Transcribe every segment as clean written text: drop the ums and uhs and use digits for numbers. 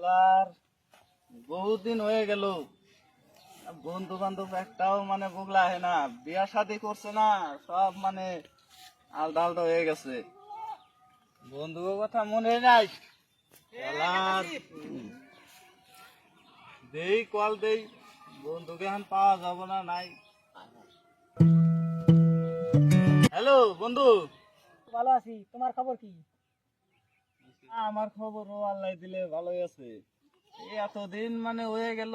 শালার বহুদিন হয়ে গেল, বন্ধু বান্ধব একটাও মানে বুগলা আহে না, বিয়া শাদি করছে না, সব মানে আলদা আলদা হয়ে গেছে। বন্ধুর কথা মনে নাই। শালার দেই কল দেই, বন্ধুকে এখন পাওয়া যাব না নাই। হ্যালো বন্ধু। ভালো আছি, তোমার খবর কি? আমার খবর ও আল্লাহ দিলে ভালোই আছে। এই এতদিন মানে হয়ে গেল,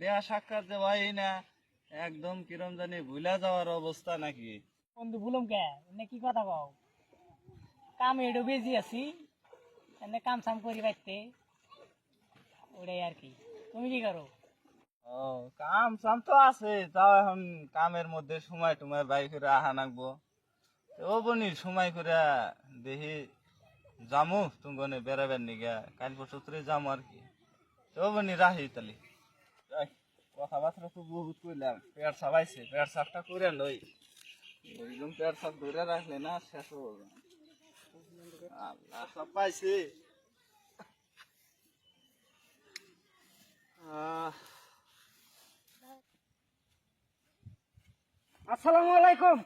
দেয়া সাক্ষাৎ যে হয় না, একদম কিরম জানি ভুলা যাওয়ার অবস্থা নাকি। বন্ধু ভুলুম কে এনে কি কথা কও? কাম এডো বেজি আছি, এনে কাম সাম করি বাইতে ওটাই আর কি। তুমি কি করো? ও, কাম সাম তো আছে, তাও এখন কামের মধ্যে সময় টুমায় বাই করে আহা নাকবো। ও বনি সময় করে দেখি যামু তুমি বেড়াবেন নিগা, কাল পরশু তোরে যামু আর কি। তো বনি রাহি তালি কথাবার্তা তো বহুত কইলাম, পেট সাবাইছে, পেট সাপটা করে লই। একদম পেট সাপ ধরে রাখলে না শেষ হবে না। আল্লাহ সব পাইছে। আসসালামু আলাইকুম।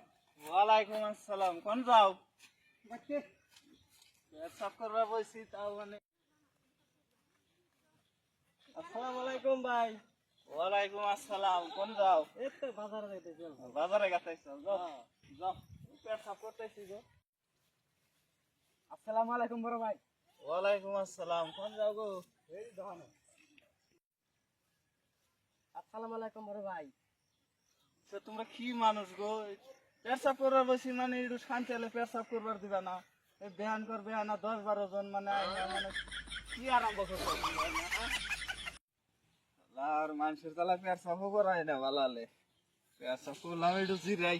ওয়ালাইকুম আসসালাম। কোন যাও? পেট সাফ করবা বলছি, তাও মানে। আসসালামু আলাইকুম ভাই। ওয়ালাইকুম আসসালাম। কোন যাও? এই তো বাজারে যাইতেছি। বাজারে গেছাইছ? যাও যাও, পেট সাফ করতেছি গো। আসসালামু আলাইকুম বড় ভাই। ওয়ালাইকুম আসসালাম। কোন যাও গো? এই দোকানে। আসসালামু আলাইকুম বড় ভাই। সে তোমরা কি মানুষ গো? পেট সাফ করবার বলছি মানে একটু শান্তি হলে পেট সাফ করবার দিবা না? এই বেহান কর বেহানা 10-12 জন মানে আইনা মানে কি আরম্ভ করছো? আর মানুষের তালা পেট সাফও করাই না ভালালে। পেট সাফ করলাম একটু জিরাই,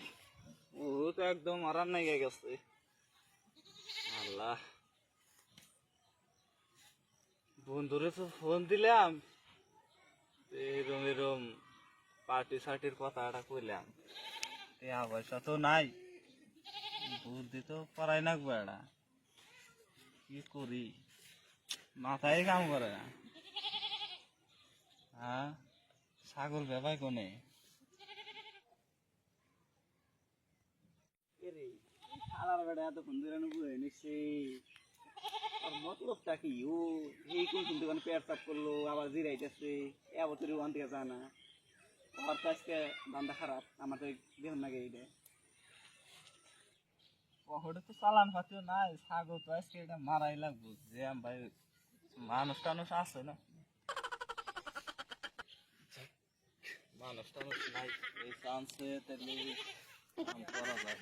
ও তো একদম আরাম নাই গেছে। আল্লাহ, বন্ধুরে তো ফোন দিলাম, এরম এরম পার্টি সার্টির কথাটা কইলাম, টাকা পয়সা তো নাই, বুদ্ধি তো করাই নাকবো। এটা কি করি, মাথায় কাম করে না। হ্যাঁ, ছাগল বেবাই কোনে? শালার বেটা এতক্ষণ ধরে বুঝে নিচ্ছে আর মতলবটা কি? ও এই কোন দোকানে পেট সাফ করলো, আবার জিরাইতেছে, এবছর ওখান থেকে যায় না। ওর তো আজকে ধান্দা খারাপ, আমার তো দেখুন নাকি এইটা। পকেটে তো চালান পাতিও নাই, ছাগল তো আজকে এটা মারাই লাগবো। যে ভাই মানুষ টানুষ আছে না, মানুষ টানুষ নাই, এই চান্সে তাহলে কাম করা যায়।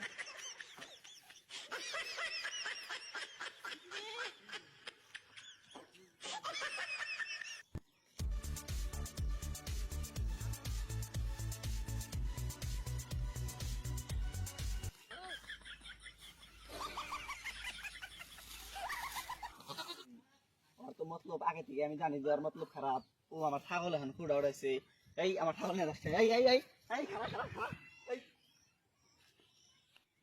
ওর তো মতলব আগে থেকে আমি জানি যে ওর মতলব খারাপ। ও আমার ছাগল এখন খুঁড়া উড়াইছে। এই আমার ছাগল নিয়ে যাচ্ছে, এই এই এই এই খারাপ খারাপ খারাপ, এই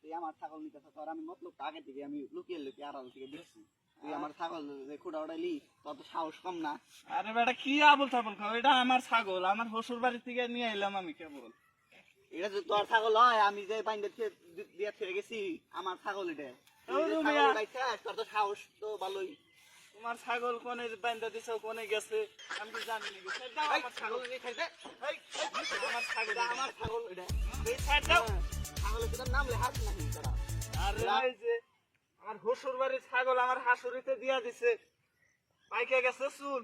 তুই আমার ছাগল নিতে আসা, তোর আমি মতলব আগে থেকে আমি লুকিয়ে লুকিয়ে আড়াল থেকে দেখছি। তুই আমার ছাগল খুঁড়া উড়াইলি, তোর তো সাহস কম না। আরে বেটা কি আবল তাবল খাও, এটা আমার ছাগল, আমার শ্বশুর বাড়ি থেকে নিয়ে এলাম আমি কেবল। এটা যদি তোর ছাগল হয়, আমি যে বাইন্দা দিয়ে ছেড়ে গেছি, আমার ছাগল এটা। তুই যে ছাগল উড়াইছিস, তোর তো সাহস তো ভালোই। তোমার ছাগল কোনে বান্ধা দিছ, কোনে গেছে আমি তো জানি না। ছেড়ে দাও আমার ছাগল। নিয়ে খাইতে আমার ছাগল, আমার ছাগল এটা। এই ছেড়ে দাও। ছাগলের তোর নাম লেখা আছে নাকি তারা? আরে এই যে আমার শ্বশুর বাড়ির ছাগল আমার হাসুরিতে দিয়া দিছে, পাইকে গেছে চুল,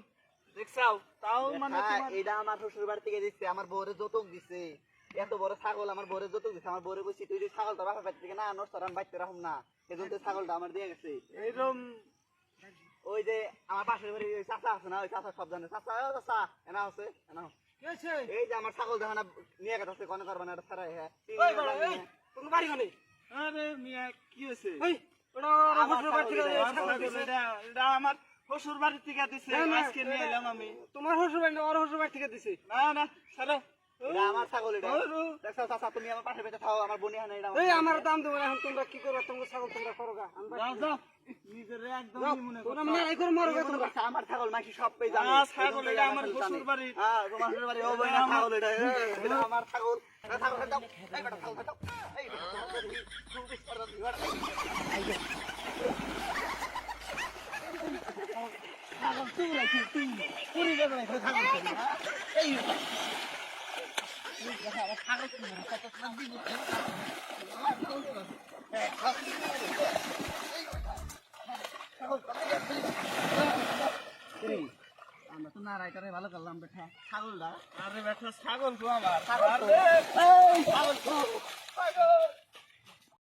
দেখছাও? তাও মানে তোমার এটা আমার শ্বশুর বাড়ি থেকে দিচ্ছে, আমার বউরে যৌতুক দিছে। এত বড় ছাগল আমার বউরে যৌতুক দিছে। আমার বউরে বলছি তুই যদি ছাগলটা বাপের বাড়ি থেকে না আনোস, তোর আমি বাইতে রাখুম না। সেজন্য তো ছাগলটা আমার দিয়ে গেছে। এইরকম। ওই যে আমার পাশের বাড়ি ওই চাচা আছে না, ওই চাচা সব জানে। চাচা ও চাচা এনা আছে, এনা এই যে আমার ছাগল দেখো না নিয়ে গেছে, কোনে করবে না এটা ছাড়াই। হ্যাঁ তুমি বাড়ি কোনে? আরে মিয়া কি হয়েছে? আমার শ্বশুর বাড়ি থেকে এটা আমার শ্বশুর বাড়ি থেকে দিছে, আজকে নিয়ে এলাম আমি। তোমার শ্বশুর বাড়ি ওর শ্বশুর বাড়ি থেকে দিছে? না না ছাড়ো, এটা আমার ছাগল এটা দেখছো চাচা তুমি আমার পাশে বেঁচে থাও আমার বনি হানে এটা এই আমার দাম দেবো না, এখন তোমরা কি করো, তোমরা ছাগল তোমরা করো গা। আমি যাও যাও নিজের একদম মনে তোমরা মানে এই করে মরো গা তোমরা। আমার ছাগল মাইছি সব পেয়ে জানে ছাগল এটা আমার শ্বশুর বাড়ি হ্যাঁ তোমার শ্বশুর বাড়ি ও বই না ছাগল এটা এটা আমার ছাগল এটা ছাগল দাও এই বেটা ছাগল দাও এই বেটা ছাগল দেখি খুব বেশ করে দিবা ছাগল তুই রাখি তুই পুরি যাবে না ছাগল এই ছাগল তুই কত শান্তি বুঝছিস আমরা তো না রাইটারে ভালো করলাম বেটা ছাগলটা আরে বেটা ছাগল তো আমার ছাগল